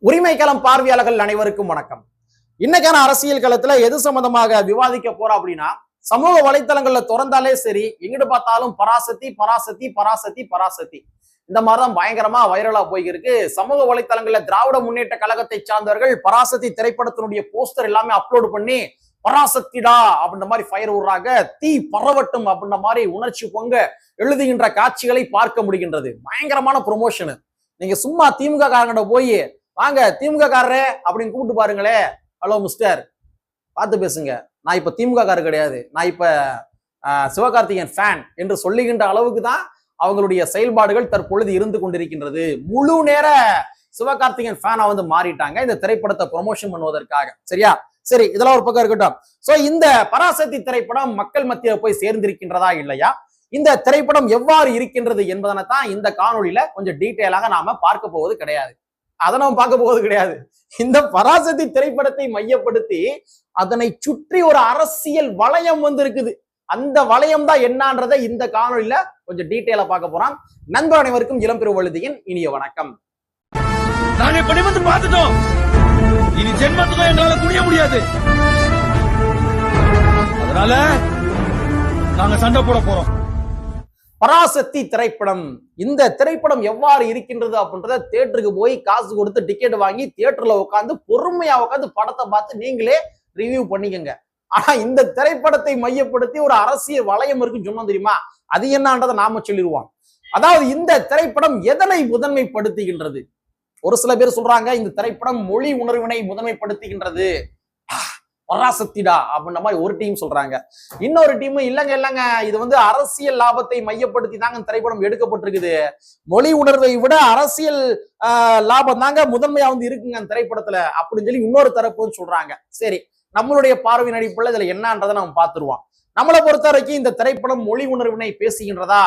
உரிமை களம் பார்வையாளர்கள் அனைவருக்கும் வணக்கம். இன்னைக்கான அரசியல் களத்துல எது சம்பந்தமாக விவாதிக்க போறோம் அப்படின்னா, சமூக வலைத்தளங்கள்ல திறந்தாலே சரி, எங்கிட்டு பார்த்தாலும் பராசக்தி பராசக்தி பராசக்தி பராசக்தி இந்த மாதிரிதான் பயங்கரமா வைரலா போயிருக்கு. சமூக வலைத்தளங்கள்ல திராவிட முன்னேற்ற கழகத்தை சார்ந்தவர்கள் பராசக்தி திரைப்படத்தினுடைய போஸ்டர் எல்லாமே அப்லோடு பண்ணி பராசக்திடா அப்படின்ற மாதிரி ஃபயர் விடுறாங்க. தீ பரவட்டும் அப்படின்ற மாதிரி உணர்ச்சி பொங்க எழுதுகின்ற காட்சிகளை பார்க்க முடிகின்றது. பயங்கரமான ப்ரொமோஷன். நீங்க சும்மா திமுக காரங்கிட்ட போய் வாங்க திமுக காரரே அப்படின்னு கூப்பிட்டு பாருங்களே, ஹலோ மிஸ்டர் பார்த்து பேசுங்க, நான் இப்ப திமுக காரர் கிடையாது, நான் இப்ப சிவகார்த்திகேயன் ஃபேன் என்று சொல்லுகின்ற அளவுக்கு தான் அவங்களுடைய செயல்பாடுகள் தற்பொழுது இருந்து கொண்டிருக்கின்றது. முழு நேர சிவகார்த்திகேயன் ஃபேனா வந்து மாறிட்டாங்க இந்த திரைப்படத்தை ப்ரொமோஷன் பண்ணுவதற்காக. சரியா? சரி, இதெல்லாம் ஒரு பக்கம் இருக்கட்டும். சோ இந்த பராசக்தி திரைப்படம் மக்கள் மத்தியில போய் சேர்ந்திருக்கின்றதா இல்லையா, இந்த திரைப்படம் எவ்வாறு இருக்கின்றது என்பதனை தான் இந்த காணொலியில கொஞ்சம் டீட்டெயிலாக நாம பார்க்க போவது கிடையாது. அதை நம்ம பார்க்க போவது கிடையாது. இந்த பராசக்தி திரைப்படத்தை மையப்படுத்தி அதனை சுற்றி ஒரு அரசியல் வளையம் வந்து இருக்குது. அந்த வளையம் தான் என்னன்றதை இந்த காணொலியில கொஞ்சம் டீட்டெயிலா பார்க்க போறோம். நண்பர் அனைவருக்கும் இளம்பெரு வழுதியின் இனிய வணக்கம். நாங்க இப்படி வந்து பார்த்துட்டோம், இனி ஜென்மத்துக்கும் எங்களால குனிய முடியாது. அதனால நாங்க சண்டை போட போறோம். பராசக்தி திரைப்படம், இந்த திரைப்படம் எவ்வாறு இருக்கின்றது அப்படின்றத தியேட்டருக்கு போய் காசு கொடுத்து டிக்கெட் வாங்கி தியேட்டர்ல உட்காந்து பொறுமையா உட்காந்து படத்தை பார்த்து நீங்களே ரிவ்யூ பண்ணிக்கங்க. ஆனா இந்த திரைப்படத்தை மையப்படுத்தி ஒரு அரசியல் வளையம் இருக்குன்னு சொன்னோம் தெரியுமா, அது என்னன்றதை நாம சொல்லிடுவோம். அதாவது இந்த திரைப்படம் எதனை முதன்மைப்படுத்துகின்றது? ஒரு சில பேர் சொல்றாங்க இந்த திரைப்படம் மொழி உணர்வினை முதன்மைப்படுத்துகின்றது, பராசக்திடா அப்படின்ற மாதிரி ஒரு டீம் சொல்றாங்க. இன்னொரு டீம் இல்லங்க இது வந்து அரசியல் லாபத்தை மையப்படுத்தி தாங்க திரைப்படம் எடுக்கப்பட்டிருக்குது, மொழி உணர்வை விட அரசியல் லாபம் தாங்க முதன்மையா வந்து இருக்குங்க அந்த திரைப்படத்துல அப்படின்னு சொல்லி இன்னொரு தரப்பு சொல்றாங்க. சரி, நம்மளுடைய பார்வையின் அடிப்படையில் இதுல என்னன்றதை நம்ம பார்த்துருவோம். நம்மளை பொறுத்த வரைக்கும் இந்த திரைப்படம் மொழி உணர்வினை பேசுகின்றதா,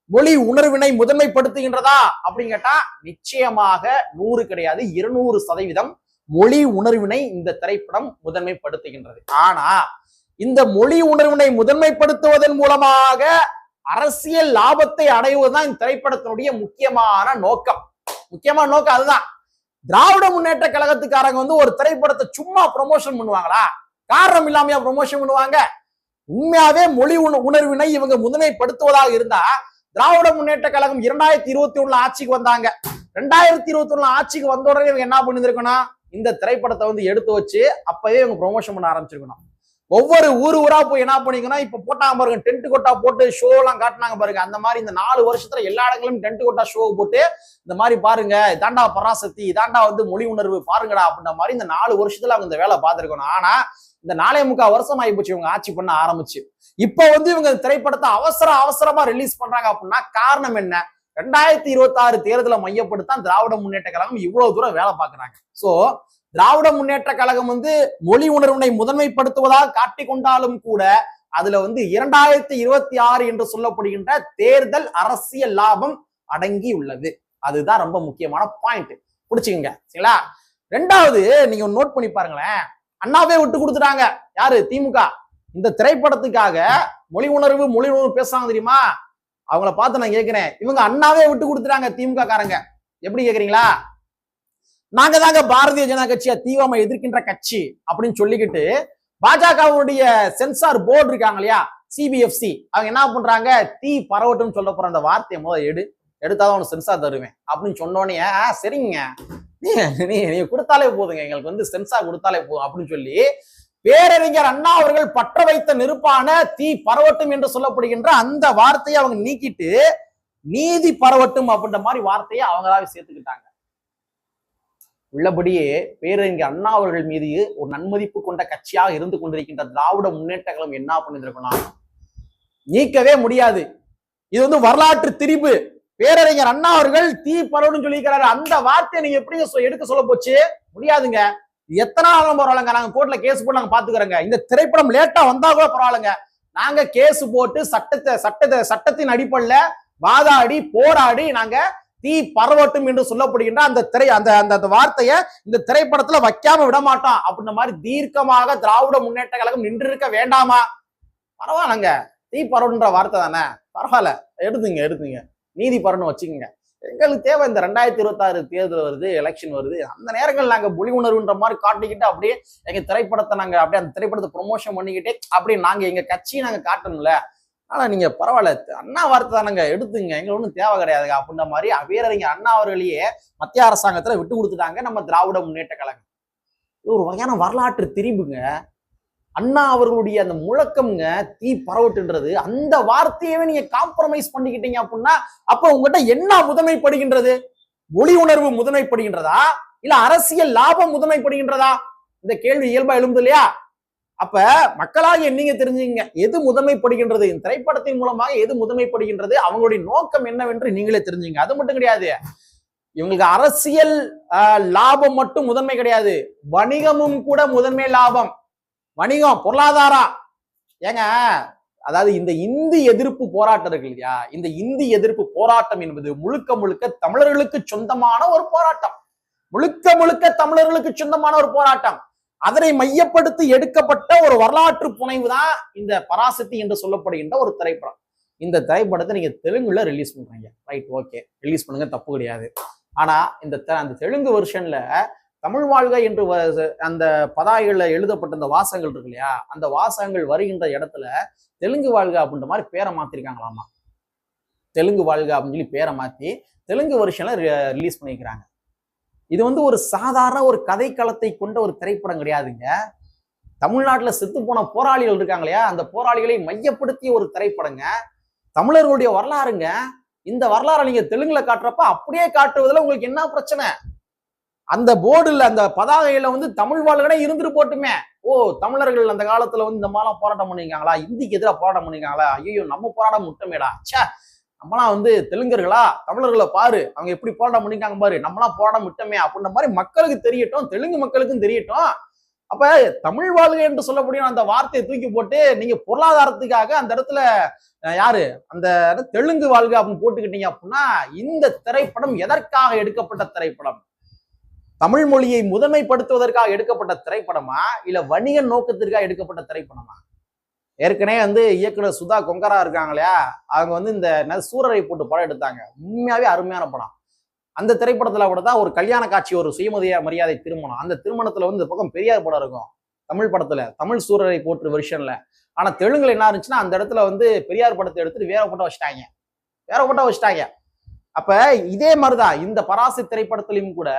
மொழி உணர்வினை முதன்மைப்படுத்துகின்றதா அப்படின்னு கேட்டா நிச்சயமாக 100 கிடையாது 200% மொழி உணர்வினை இந்த திரைப்படம் முதன்மைப்படுத்துகின்றது. ஆனா இந்த மொழி உணர்வினை முதன்மைப்படுத்துவதன் மூலமாக அரசியல் லாபத்தை அடைவதுதான் இந்த திரைப்படத்தினுடைய முக்கியமான நோக்கம். அதுதான். திராவிட முன்னேற்ற கழகத்துக்காரங்க வந்து ஒரு திரைப்படத்தை சும்மா ப்ரொமோஷன் பண்ணுவாங்களா? காரணம் இல்லாமையா ப்ரொமோஷன் பண்ணுவாங்க? உண்மையாவே மொழி உணர்வினை இவங்க முதன்மைப்படுத்துவதாக இருந்தா திராவிட முன்னேற்ற கழகம் 2021 ஆட்சிக்கு வந்தாங்க. 2021 ஆட்சிக்கு வந்த உடனே இவங்க என்ன பண்ணிருக்கணும், இந்த திரைப்படத்தை வந்து எடுத்து வச்சு அப்பவே இவங்க ப்ரொமோஷன் பண்ண ஆரம்பிச்சிருக்கணும். ஒவ்வொரு ஊரா போய் என்ன பண்ணிக்கணும், இப்ப போட்டாங்க பாருங்க, டென்ட் கொட்டா போட்டு ஷோ எல்லாம் காட்டினாங்க பாருங்க. அந்த மாதிரி இந்த 4 வருஷத்துல எல்லா இடங்களும் டென்ட் கொட்டா ஷோ போட்டு இந்த மாதிரி பாருங்க, இதாண்டா பராசக்தி, இதாண்டா வந்து மொழி உணர்வு பாருங்கடா அப்படின்ற மாதிரி இந்த 4 வருஷத்துல அவங்க இந்த வேலை பார்த்திருக்கணும். ஆனா இந்த 4.25 வருஷம் ஆகிப்போச்சு இவங்க ஆட்சி பண்ண ஆரம்பிச்சு. இப்ப வந்து இவங்க திரைப்படத்தை அவசரமா ரிலீஸ் பண்றாங்க அப்படின்னா காரணம் என்ன? 2026 தேர்தலை மையப்படுத்தான் திராவிட முன்னேற்ற கழகம் இவ்வளவு தூரம் வேலை பார்க்கறாங்க. சோ திராவிட முன்னேற்ற கழகம் வந்து மொழி உணர்வினை முதன்மைப்படுத்துவதாக காட்டிக் கொண்டாலும் கூட அதுல வந்து 2026 என்று சொல்லப்படுகின்ற தேர்தல் அரசியல் லாபம் அடங்கி உள்ளது. அதுதான் ரொம்ப முக்கியமான பாயிண்ட், புடிச்சுக்கங்க. சரிங்களா? 2வது நீங்க நோட் பண்ணி பாருங்களேன், அண்ணாவே விட்டு கொடுத்துட்டாங்க. யாரு? திமுக. இந்த திரைப்படத்துக்காக மொழி உணர்வு பேசுறாங்க தெரியுமா, அவங்கள பார்த்து நான் கேட்கிறேன், இவங்க அண்ணாவே விட்டு கொடுத்துட்டாங்க திமுக காரங்க. எப்படி கேக்குறீங்களா? நாங்க தாங்க பாரதிய ஜனதா கட்சியை தீவிரமா எதிர்க்கின்ற கட்சி அப்படின்னு சொல்லிக்கிட்டு பாஜகவுடைய சென்சார் போர்டு இருக்காங்க இல்லையா, CBFC, அவங்க என்ன பண்றாங்க, தீ பரவட்டும் சொல்ல போற அந்த வார்த்தையை முதல் எடுத்தாதான் உனக்கு சென்சார் தருவேன் அப்படின்னு சொன்னோன்னே, சரிங்க நீங்க கொடுத்தாலே போதுங்க, எங்களுக்கு வந்து சென்சார் கொடுத்தாலே போதும் அப்படின்னு சொல்லி பேரறிஞர் அண்ணா அவர்கள் பற்ற வைத்த நெருப்பான தீ பரவட்டும் என்று சொல்லப்படுகின்ற அந்த வார்த்தையை அவங்க நீக்கிட்டு நீதி பரவட்டும் அப்படின்ற மாதிரி வார்த்தையை அவங்களாவே சேர்த்துக்கிட்டாங்க. உள்ளபடியே பேரறிஞர் அண்ணா அவர்கள் மீது ஒரு நன்மதிப்பு கொண்ட கட்சியாக இருந்து கொண்டிருக்கின்ற திராவிட முன்னேற்ற கழகம் என்ன பண்ணிருக்கணும், நீக்கவே முடியாது. இது வந்து வரலாற்று திரிபு. பேரறிஞர் அண்ணா அவர்கள் தீ பரவட்டும் சொல்லியிருக்கிறாரு, அந்த வார்த்தையை நீங்க எப்படி எடுக்க சொல்ல போச்சு? முடியாதுங்க. எத்தனை நாளும் பரவாயில்லங்க, நாங்க கோர்ட்ல கேஸ் போட்டு நாங்க பாத்துக்கிறோங்க. இந்த திரைப்படம் லேட்டா வந்தா கூட பரவாயில்லங்க, நாங்க கேஸ் போட்டு சட்டத்தின் அடிப்படையில வாதாடி போராடி நாங்க தீ பரவட்டும் என்று சொல்லப்படுகின்ற அந்த வார்த்தையை இந்த திரைப்படத்துல வைக்காம விட மாட்டோம் அப்படின்ற மாதிரி தீர்க்கமாக திராவிட முன்னேற்ற கழகம் நின்றிருக்க வேண்டாமா? பரவாயில்லங்க, தீ பரவன்ற வார்த்தை தானே, பரவாயில்ல, எடுத்துங்க நீதி பரவன்னு வச்சுக்கோங்க. எங்களுக்கு தேவை இந்த 2026 தேர்தல் வருது, எலெக்ஷன் வருது, அந்த நேரங்கள் நாங்க மொழி உணர்வுன்ற மாதிரி காட்டிக்கிட்டு அப்படியே எங்க திரைப்படத்தை நாங்க அப்படியே அந்த திரைப்படத்தை ப்ரொமோஷன் பண்ணிக்கிட்டே அப்படியே நாங்க எங்க கட்சியை நாங்க காட்டணும்ல. ஆனா நீங்க பரவாயில்ல, அண்ணா வார்த்தை தானங்க எடுத்துங்க, எங்களுக்கு ஒன்றும் தேவை கிடையாதுங்க அப்படின்ற மாதிரி வீரறிஞர் அண்ணா அவர்களையே மத்திய அரசாங்கத்துல விட்டு கொடுத்துட்டாங்க நம்ம திராவிட முன்னேற்ற கழகம். இது ஒரு வகையான வரலாற்று திரிபுங்க. அண்ணா அவர்களுடைய அந்த முழக்கம்ங்க, தீ பரவட்டுன்றது, அந்த வார்த்தையவே நீங்க காம்ப்ரமைஸ் பண்ணிக்கிட்டீங்க அப்படின்னா அப்ப உங்ககிட்ட என்ன முதன்மைப்படுகின்றது? மொழி உணர்வு முதன்மைப்படுகின்றதா இல்ல அரசியல் லாபம் முதன்மைப்படுகின்றதா? இந்த கேள்வி இயல்பா எழும்புது இல்லையா? அப்ப மக்களாகிய நீங்க தெரிஞ்சுங்க, எது முதன்மைப்படுகின்றது, இந்த திரைப்படத்தின் மூலமாக எது முதன்மைப்படுகின்றது, அவங்களுடைய நோக்கம் என்னவென்று நீங்களே தெரிஞ்சுங்க. அது மட்டும் கிடையாது, இவங்களுக்கு அரசியல் லாபம் மட்டும் முதன்மை கிடையாது, வணிகமும் கூட முதன்மை லாபம். வணிகம், பொருளாதாரம். ஏங்க, அதாவது இந்த இந்தி எதிர்ப்பு போராட்டம் இருக்கு இல்லையா, இந்த இந்தி எதிர்ப்பு போராட்டம் என்பது முழுக்க முழுக்க தமிழர்களுக்கு சொந்தமான ஒரு போராட்டம். முழுக்க முழுக்க தமிழர்களுக்கு சொந்தமான ஒரு போராட்டம். அதனை மையப்படுத்தி எடுக்கப்பட்ட ஒரு வரலாற்று புனைவு தான் இந்த பராசக்தி என்று சொல்லப்படுகின்ற ஒரு திரைப்படம். இந்த திரைப்படத்தை நீங்க தெலுங்குல ரிலீஸ் பண்றீங்க, ரைட், ஓகே, ரிலீஸ் பண்ணுங்க, தப்பு கிடையாது. ஆனா அந்த தெலுங்கு வெர்ஷன்ல தமிழ் வாழ்க என்று அந்த பதாகைகள்ல எழுதப்பட்ட அந்த வாசகங்கள் இருக்கு இல்லையா, அந்த வாசகங்கள் வருகின்ற இடத்துல தெலுங்கு வாழ்க அப்படின்ற மாதிரி பேரை மாத்திருக்காங்களாமா. தெலுங்கு வாழ்க அப்படின்னு சொல்லி பேரை மாத்தி தெலுங்கு வெர்ஷன்ல ரிலீஸ் பண்ணிக்கிறாங்க. இது ஒரு சாதாரண ஒரு கதைக்களத்தை கொண்ட ஒரு திரைப்படம் கிடையாதுங்க. தமிழ்நாட்டுல செத்து போன போராளிகள் இருக்காங்க இல்லையா, அந்த போராளிகளை மையப்படுத்திய ஒரு திரைப்படங்க. தமிழர்களுடைய வரலாறுங்க. இந்த வரலாறை நீங்க தெலுங்குல காட்டுறப்ப அப்படியே காட்டுவதில் உங்களுக்கு என்ன பிரச்சனை? அந்த போர்டுல அந்த பதாகையில தமிழ் வாழ்கனே இருந்துட்டு போட்டுமே. ஓ, தமிழர்கள் அந்த காலத்துல இந்த மாதிரிலாம் போராட்டம் பண்ணிருக்காங்களா, இந்திக்கு எதிராக போராட்டம் பண்ணிருக்காங்களா, ஐயோ நம்ம போராட்டம் முட்டமேடா, சே நம்மளாம் தெலுங்கர்களா, தமிழர்களை பாரு அவங்க எப்படி போராட்டம் பண்ணிருக்காங்க பாரு, நம்மளாம் போராட்டம் விட்டோமே அப்படின்ற மாதிரி மக்களுக்கு தெரியட்டும், தெலுங்கு மக்களுக்கும் தெரியட்டும். அப்ப தமிழ் வாழ்கை என்று சொல்லக்கூடிய அந்த வார்த்தையை தூக்கி போட்டு நீங்க பொருளாதாரத்துக்காக அந்த இடத்துல யாரு அந்த தெலுங்கு வாழ்க அப்படின்னு போட்டுக்கிட்டீங்க அப்படின்னா இந்த திரைப்படம் எதற்காக எடுக்கப்பட்ட திரைப்படம்? தமிழ் மொழியை முதன்மைப்படுத்துவதற்காக எடுக்கப்பட்ட திரைப்படமா இல்ல வணிக நோக்கத்திற்காக எடுக்கப்பட்ட திரைப்படமா? ஏற்கனவே இயக்குனர் சுதா கொங்கரா இருக்காங்க இல்லையா, அவங்க இந்த சூரரை போட்டு படம் எடுத்தாங்க, உண்மையாவே அருமையான படம். அந்த திரைப்படத்துல கூட தான் ஒரு கல்யாண காட்சி, ஒரு சுயமதிய மரியாதை திருமணம். அந்த திருமணத்துல இந்த பக்கம் பெரியார் படம் இருக்கும் தமிழ் படத்துல, தமிழ் சூரரை போட்டு வெர்ஷன்ல. ஆனா தெலுங்குல என்ன இருந்துச்சுன்னா அந்த இடத்துல பெரியார் படத்தை எடுத்துட்டு வேற போட்டோ வச்சுட்டாங்க. அப்ப இதே மாதிரிதான் இந்த பராசக்தி திரைப்படத்திலையும் கூட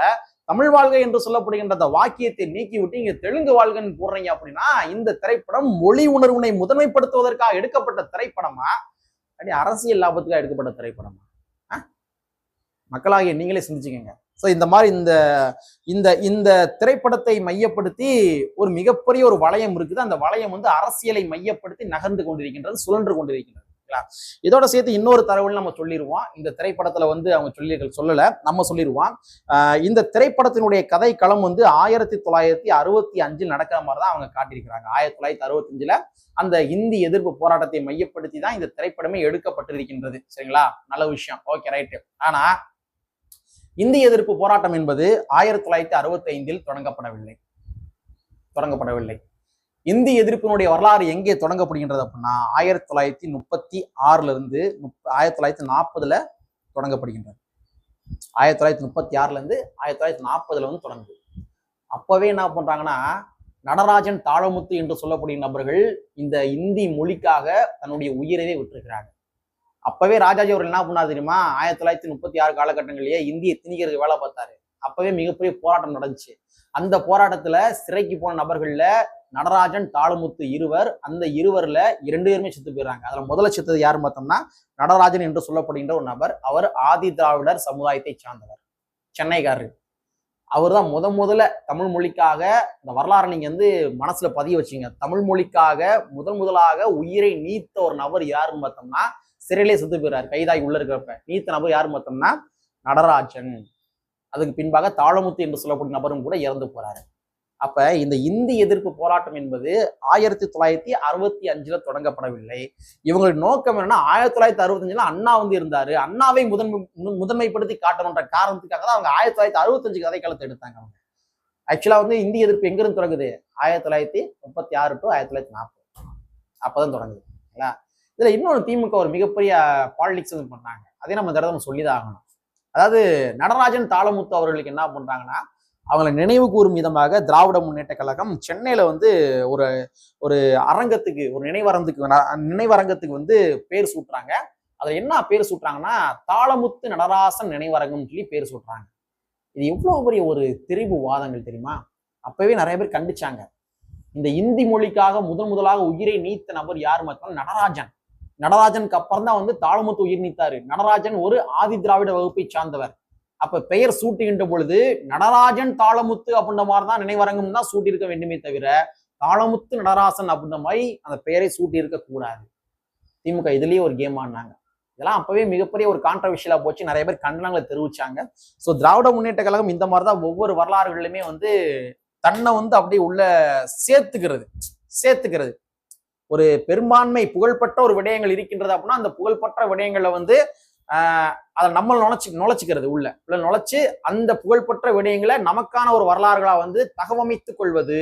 தமிழ் வாழ்கை என்று சொல்லப்படுகின்ற அந்த வாக்கியத்தை நீக்கி விட்டு இங்க தெலுங்கு வாழ்கன்னு போடுறீங்க அப்படின்னா இந்த திரைப்படம் மொழி உணர்வினை முதன்மைப்படுத்துவதற்காக எடுக்கப்பட்ட திரைப்படமா அப்படி அரசியல் லாபத்துக்காக எடுக்கப்பட்ட திரைப்படமா? மக்களாகிய நீங்களே சிந்திச்சுக்கங்க. ஸோ இந்த மாதிரி இந்த இந்த இந்த திரைப்படத்தை மையப்படுத்தி ஒரு மிகப்பெரிய ஒரு வளையம் இருக்குது. அந்த வளையம் அரசியலை மையப்படுத்தி நகர்ந்து கொண்டிருக்கின்றது, சுழன்று கொண்டிருக்கின்றது. இதோட சேர்த்து இன்னொரு தகவல் நம்ம சொல்லிடுவோம். இந்த திரைப்படத்துல அவங்க சொல்லல, நம்ம சொல்லிடுவோம். இந்த திரைப்படத்தினுடைய கதை களம் 1965 நடக்கிற மாதிரி தான் அவங்க காட்டியிருக்கிறாங்க. 1965 அந்த இந்தி எதிர்ப்பு போராட்டத்தை மையப்படுத்தி தான் இந்த திரைப்படமே எடுக்கப்பட்டிருக்கின்றது. சரிங்களா, நல்ல விஷயம், ஓகே, ரைட்டு. ஆனா இந்தி எதிர்ப்பு போராட்டம் என்பது 1965 தொடங்கப்படவில்லை. இந்தி எதிர்ப்பினுடைய வரலாறு எங்கே தொடங்கப்படுகின்றது அப்படின்னா 1936 இருந்து 1940 தொடங்கப்படுகின்றது. 1936 இருந்து 1940 தொடங்குது. அப்பவே என்ன பண்றாங்கன்னா, நடராஜன் தாளமுத்து என்று சொல்லக்கூடிய நபர்கள் இந்த இந்தி மொழிக்காக தன்னுடைய உயிரையே விட்டுருக்கிறாங்க. அப்பவே ராஜாஜி அவர்கள் என்ன பண்ணாரு தெரியுமா, 1936 காலகட்டங்களிலேயே இந்திய திணிக்கிறதுக்கு வேலை பார்த்தாரு. அப்பவே மிகப்பெரிய போராட்டம் நடந்துச்சு. அந்த போராட்டத்துல சிறைக்கு போன நபர்கள்ல நடராஜன் தாளமுத்து இருவர், அந்த இருவர்ல 2 பேருமே செத்து போயிடுறாங்க. அதுல முதல்ல செத்தது யாருன்னு பார்த்தோம்னா நடராஜன் என்று சொல்லப்படுகின்ற ஒரு நபர். அவர் ஆதி திராவிடர் சமுதாயத்தை சார்ந்தவர், சென்னைக்காரர். அவர் தான் முதல்ல தமிழ் மொழிக்காக இந்த வரலாறு நீங்க மனசுல பதிய வச்சுங்க. தமிழ் மொழிக்காக முதலாக உயிரை நீத்த ஒரு நபர் யாருன்னு பார்த்தோம்னா, சிறையிலே செத்து போயிறாரு, கைதாகி உள்ள இருக்கிறப்ப நீத்த நபர் யாருன்னு பார்த்தோம்னா நடராஜன். அதுக்கு பின்பாக தாளமுத்து என்று சொல்லக்கூடிய நபரும் கூட இறந்து போறாரு. அப்ப இந்த இந்தி எதிர்ப்பு போராட்டம் என்பது 1965 தொடங்கப்படவில்லை. இவங்களுடைய நோக்கம் என்னன்னா 1965 அண்ணா இருந்தாரு, அண்ணாவை முதன்மைப்படுத்தி காட்டணுன்ற காரணத்துக்காக தான் அவங்க 1965 கதை காலத்தை எடுத்தாங்க. அவங்க ஆக்சுவலா இந்தி எதிர்ப்பு எங்கிருந்து தொடங்குது, 1936 to 1940 அப்பதான் தொடங்குது. இதுல இன்னொரு திமுக ஒரு மிகப்பெரிய பாலிடிக்ஸ் பண்ணாங்க. அதே நம்ம இந்த இடத்துல சொல்லிதான் ஆகணும். அதாவது நடராஜன் தாளமுத்து அவர்களுக்கு என்ன பண்றாங்கன்னா, அவங்களை நினைவு கூறும் விதமாக திராவிட முன்னேற்ற கழகம் சென்னையில வந்து ஒரு ஒரு அரங்கத்துக்கு ஒரு நினைவரங்கத்துக்கு வந்து பேர் சூட்டுறாங்க. அதுல என்ன பேர் சூட்டுறாங்கன்னா, தாளமுத்து நடராசன் நினைவரங்கம்னு சொல்லி பேர் சூட்டுறாங்க. இது எவ்வளவு பெரிய ஒரு திரிபு வாதங்கள் தெரியுமா? அப்பவே நிறைய பேர் கண்டிச்சாங்க. இந்த இந்தி மொழிக்காக முதலாக உயிரை நீத்த நபர் யார் மட்டும் நடராஜன். நடராஜனுக்கு அப்புறம் தான் வந்து தாளமுத்து உயிர் நீத்தாரு. நடராஜன் ஒரு ஆதி திராவிட வகுப்பை சார்ந்தவர். அப்ப பெயர் சூட்டுகின்ற பொழுது நடராஜன் தாளமுத்து அப்படின்ற மாதிரி தான் நினைவரங்கம் தான் சூட்டியிருக்க வேண்டுமே தவிர தாளமுத்து நடராசன் அப்படின்ற மாதிரி அந்த பெயரை சூட்டி இருக்க கூடாது. திமுக இதுலயே ஒரு கேம் ஆடினாங்க. இதெல்லாம் அப்பவே மிகப்பெரிய ஒரு கான்ட்ரவர்ஷியலா போச்சு. நிறைய பேர் கண்டனங்களை தெரிவிச்சாங்க. ஸோ திராவிட முன்னேற்ற கழகம் இந்த மாதிரி தான் ஒவ்வொரு வரலாறுகளிலுமே வந்து தன்னை வந்து அப்படியே உள்ள சேர்த்துக்கிறது ஒரு பெரும்பான்மை புகழ்பெற்ற ஒரு விடயங்கள் இருக்கின்றது அப்படின்னா அந்த புகழ்பெற்ற விடயங்களை வந்து அதை நம்ம நுழைச்சிக்கிறது உள்ள நுழைச்சு அந்த புகழ்பெற்ற விடயங்களை நமக்கான ஒரு வரலாறுகளா வந்து தகவமைத்துக் கொள்வது.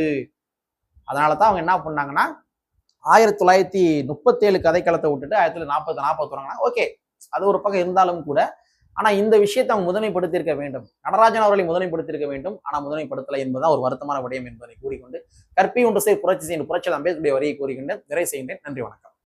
அதனாலதான் அவங்க என்ன பண்ணாங்கன்னா 1937 கதைக்களத்தை விட்டுட்டு 1940 தொடங்கினா. ஓகே, அது ஒரு பக்கம் இருந்தாலும் கூட ஆனா இந்த விஷயத்தை அவங்க முதன்மைப்படுத்தியிருக்க வேண்டும். நடராஜன் அவர்களை முதன்மைப்படுத்தியிருக்க வேண்டும். ஆனா முதன்மைப்படுத்தலை என்பதுதான் ஒரு வருத்தமான விடயம் என்பதை கூறிக்கொண்டு கற்பி ஒன்று புரட்சி செய்யும் புரட்சி அம்பேத்கருடைய வரியை கூறிக்கொண்டு நிறைவு செய்கின்றேன். நன்றி, வணக்கம்.